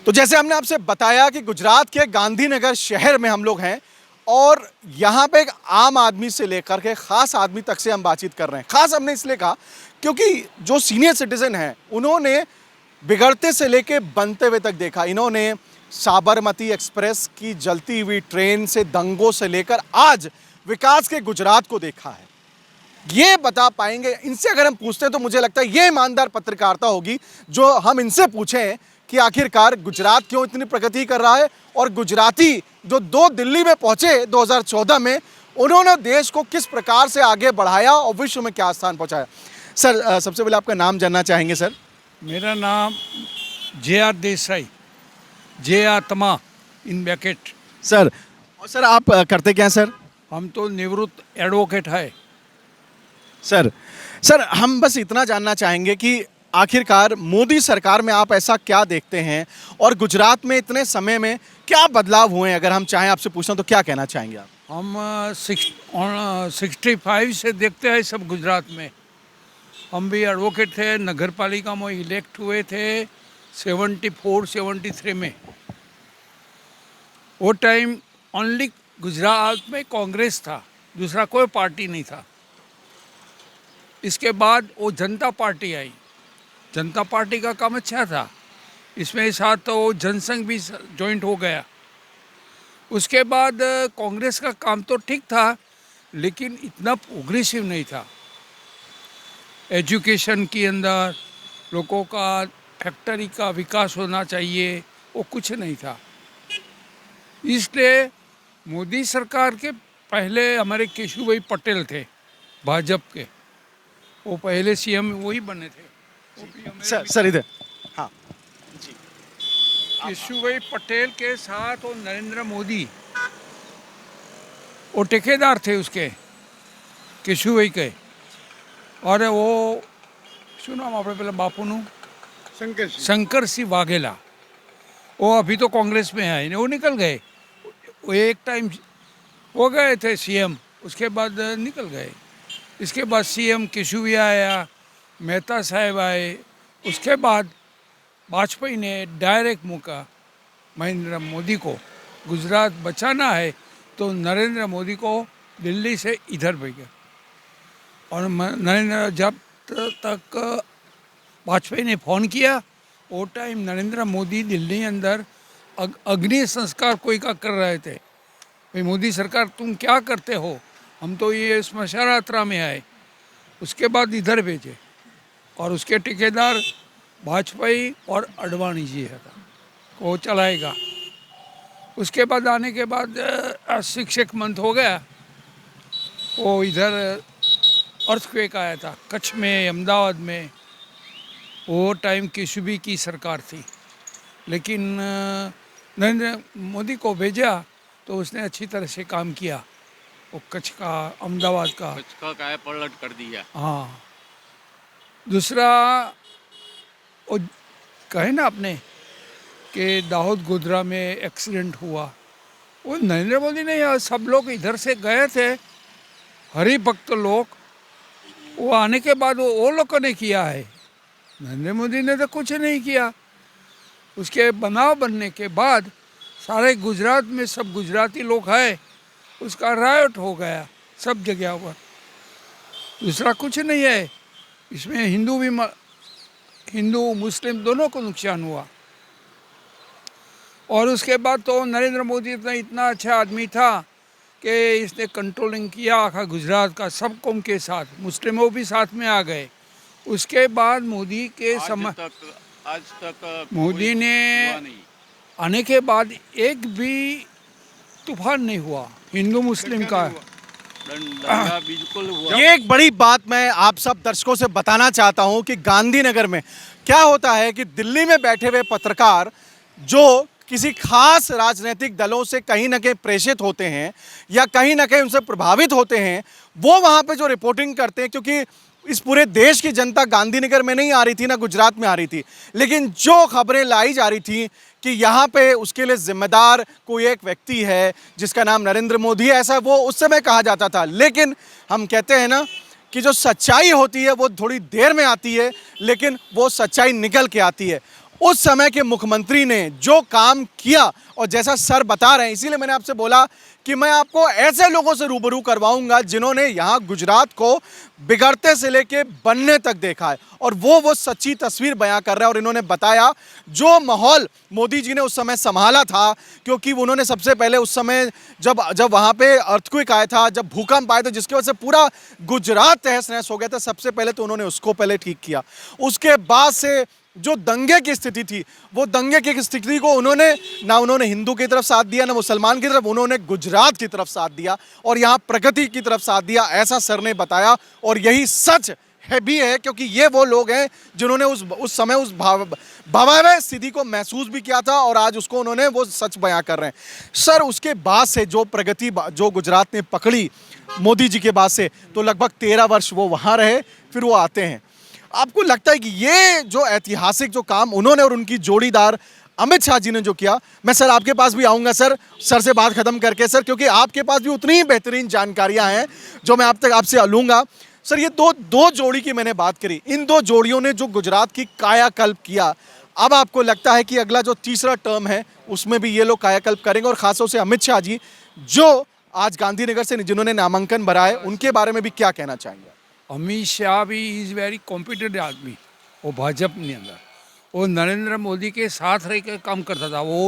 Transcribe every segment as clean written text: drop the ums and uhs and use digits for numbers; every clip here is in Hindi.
तो जैसे हमने आपसे बताया कि गुजरात के गांधीनगर शहर में हम लोग हैं और यहाँ पे एक आम आदमी से लेकर के ख़ास आदमी तक से हम बातचीत कर रहे हैं। ख़ास हमने इसलिए कहा क्योंकि जो सीनियर सिटीज़न हैं उन्होंने बिगड़ते से लेके बनते हुए तक देखा। इन्होंने साबरमती एक्सप्रेस की जलती हुई ट्रेन से दंगों से लेकर आज विकास के गुजरात को देखा है। ये बता पाएंगे, इनसे अगर हम पूछते हैं तो मुझे लगता है ये ईमानदार पत्रकारिता होगी जो हम इनसे पूछें कि आखिरकार गुजरात क्यों इतनी प्रगति कर रहा है और गुजराती जो दिल्ली में पहुंचे 2014 में, उन्होंने देश को किस प्रकार से आगे बढ़ाया और विश्व में क्या स्थान पहुंचाया। सर, सबसे पहले आपका नाम जानना चाहेंगे सर। मेरा नाम JR देसाई, जे आत्मा इन ब्रैकेट। सर, और सर आप करते क्या हैं सर? हम तो निवृत्त एडवोकेट है। सर हम बस इतना जानना चाहेंगे कि आखिरकार मोदी सरकार में आप ऐसा क्या देखते हैं और गुजरात में इतने समय में क्या बदलाव हुए हैं? अगर हम चाहें आपसे पूछना तो क्या कहना चाहेंगे आप? हम 65 से देखते हैं सब गुजरात में। हम भी एडवोकेट थे, नगर पालिका में इलेक्ट हुए थे 74-73 में। वो टाइम ओनली गुजरात में कांग्रेस था, दूसरा कोई पार्टी नहीं था। इसके बाद वो जनता पार्टी आई। जनता पार्टी का काम अच्छा था, इसमें साथ तो जनसंघ भी जॉइंट हो गया। उसके बाद कांग्रेस का काम तो ठीक था लेकिन इतना प्रोग्रेसिव नहीं था। एजुकेशन के अंदर लोगों का फैक्ट्री का विकास होना चाहिए, वो कुछ नहीं था। इसलिए मोदी सरकार के पहले हमारे केशुभाई पटेल थे भाजपा के, वो पहले CM वही बने थे। सर इधर, हाँ जी। केशुभाई पटेल के साथ और नरेंद्र मोदी वो ठेकेदार थे उसके, केशुभाई के। और वो શું નામ આપણે પેલા બાપુનું? शंकर सिंह वाघेला। वो अभी तो कांग्रेस में है, वो निकल गए। वो एक टाइम हो गए थे CM, उसके बाद निकल गए। इसके बाद CM केशुभाई आया, मेहता साहब आए। उसके बाद वाजपेयी ने डायरेक्ट मौका नरेंद्र मोदी को गुजरात बचाना है तो नरेंद्र मोदी को दिल्ली से इधर भेजा। और नरेंद्र जब तक वाजपेयी ने फ़ोन किया वो टाइम नरेंद्र मोदी दिल्ली अंदर अग्नि संस्कार कोई का कर रहे थे। भाई मोदी सरकार तुम क्या करते हो, हम तो ये स्मशान यात्रा में आए। उसके बाद इधर भेजे और उसके ठेकेदार वाजपेयी और अडवाणी जी है, वो चलाएगा। उसके बाद आने के बाद 6 मंथ हो गया, वो इधर अर्थक्वेक आया था कच्छ में, अहमदाबाद में। वो टाइम केशुभाई की सरकार थी, लेकिन नरेंद्र मोदी को भेजा तो उसने अच्छी तरह से काम किया। वो कच्छ का, अहमदाबाद का काया पलट कर दिया। हाँ। दूसरा वो कहे ना आपने कि दाऊद गोधरा में एक्सीडेंट हुआ, वो नरेंद्र मोदी ने, सब लोग इधर से गए थे हरिभक्त लोग, वो आने के बाद वो लोगों ने किया है। नरेंद्र मोदी ने तो कुछ नहीं किया। उसके बनाव बनने के बाद सारे गुजरात में सब गुजराती लोग हैं, उसका रायट हो गया सब जगह पर। दूसरा कुछ नहीं है इसमें। हिंदू मुस्लिम दोनों को नुकसान हुआ। और उसके बाद तो नरेंद्र मोदी इतना अच्छा आदमी था कि इसने कंट्रोलिंग किया आखा गुजरात का सब कौम के साथ, मुस्लिमों भी साथ में आ गए। उसके बाद मोदी के समय आज तक मोदी ने आने के बाद एक भी तूफान नहीं हुआ हिंदू मुस्लिम का। बिल्कुल हुआ। ये एक बड़ी बात मैं आप सब दर्शकों से बताना चाहता हूं कि गांधीनगर में क्या होता है कि दिल्ली में बैठे हुए पत्रकार जो किसी खास राजनीतिक दलों से कहीं ना कहीं प्रेषित होते हैं या कहीं ना कहीं उनसे प्रभावित होते हैं, वो वहाँ पे जो रिपोर्टिंग करते हैं, क्योंकि इस पूरे देश की जनता गांधीनगर में नहीं आ रही थी ना गुजरात में आ रही थी, लेकिन जो खबरें लाई जा रही थी कि यहाँ पे उसके लिए जिम्मेदार कोई एक व्यक्ति है जिसका नाम नरेंद्र मोदी है, ऐसा वो उस समय कहा जाता था। लेकिन हम कहते हैं ना कि जो सच्चाई होती है वो थोड़ी देर में आती है, लेकिन वो सच्चाई निकल के आती है। उस समय के मुख्यमंत्री ने जो काम किया और जैसा सर बता रहे हैं, इसीलिए मैंने आपसे बोला कि मैं आपको ऐसे लोगों से रूबरू करवाऊंगा जिन्होंने यहाँ गुजरात को बिगड़ते से लेके बनने तक देखा है और वो सच्ची तस्वीर बयां कर रहे हैं। और इन्होंने बताया जो माहौल मोदी जी ने उस समय संभाला था, क्योंकि उन्होंने सबसे पहले उस समय जब वहाँ पे अर्थक्वेक आया था, जब भूकंप आया था जिसकी वजह से पूरा गुजरात तहस नहस हो गया था, सबसे पहले तो उन्होंने उसको पहले ठीक किया। उसके बाद से जो दंगे की स्थिति थी, वो दंगे की स्थिति को उन्होंने हिंदू की तरफ साथ दिया, ना मुसलमान की तरफ, उन्होंने गुजरात की तरफ साथ दिया और यहाँ प्रगति की तरफ साथ दिया, ऐसा सर ने बताया। और यही सच है भी है, क्योंकि ये वो लोग हैं जिन्होंने उस समय उस भयावह स्थिति को महसूस भी किया था और आज उसको उन्होंने वो सच बयां कर रहे हैं। सर, उसके बाद से जो प्रगति जो गुजरात ने पकड़ी मोदी जी के बाद से, तो लगभग 13 वर्ष वो वहाँ रहे, फिर वो आते हैं। आपको लगता है कि ये जो ऐतिहासिक जो काम उन्होंने और उनकी जोड़ीदार अमित शाह जी ने जो किया, मैं सर आपके पास भी आऊँगा सर से बात खत्म करके सर, क्योंकि आपके पास भी उतनी ही बेहतरीन जानकारियाँ हैं जो मैं आपसे लूँगा। सर, ये दो जोड़ी की मैंने बात करी, इन दो जोड़ियों ने जो गुजरात की कायाकल्प किया, अब आपको लगता है कि अगला जो तीसरा टर्म है उसमें भी ये लोग कायाकल्प करेंगे? और खासतौर से अमित शाह जी जो आज गांधीनगर से जिन्होंने नामांकन भरा है, उनके बारे में भी क्या कहना चाहेंगे? अमित शाह भी इज़ वेरी कॉम्पिटेंट आदमी, वो भाजपा के अंदर, वो नरेंद्र मोदी के साथ रह के काम करता था, वो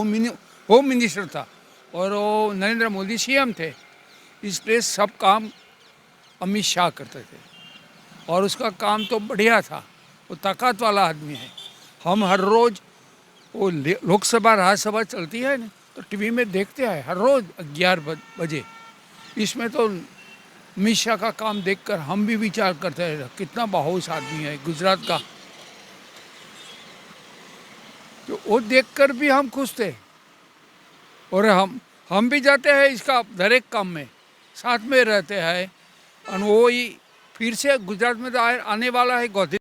होम मिनिस्टर था और वो नरेंद्र मोदी सीएम थे, इसलिए सब काम अमित शाह करते थे और उसका काम तो बढ़िया था। वो ताकत वाला आदमी है। हम हर रोज़ वो लोकसभा राज्यसभा चलती है ना, तो टीवी में देखते हैं हर रोज़ 11 बजे। इसमें तो अमित शाह का काम देखकर हम भी विचार करते हैं कितना बाहुस आदमी है गुजरात का, तो वो देखकर भी हम खुश थे। और हम भी जाते हैं इसका हर एक काम में साथ में रहते हैं। और वो ही फिर से गुजरात में तो आने वाला है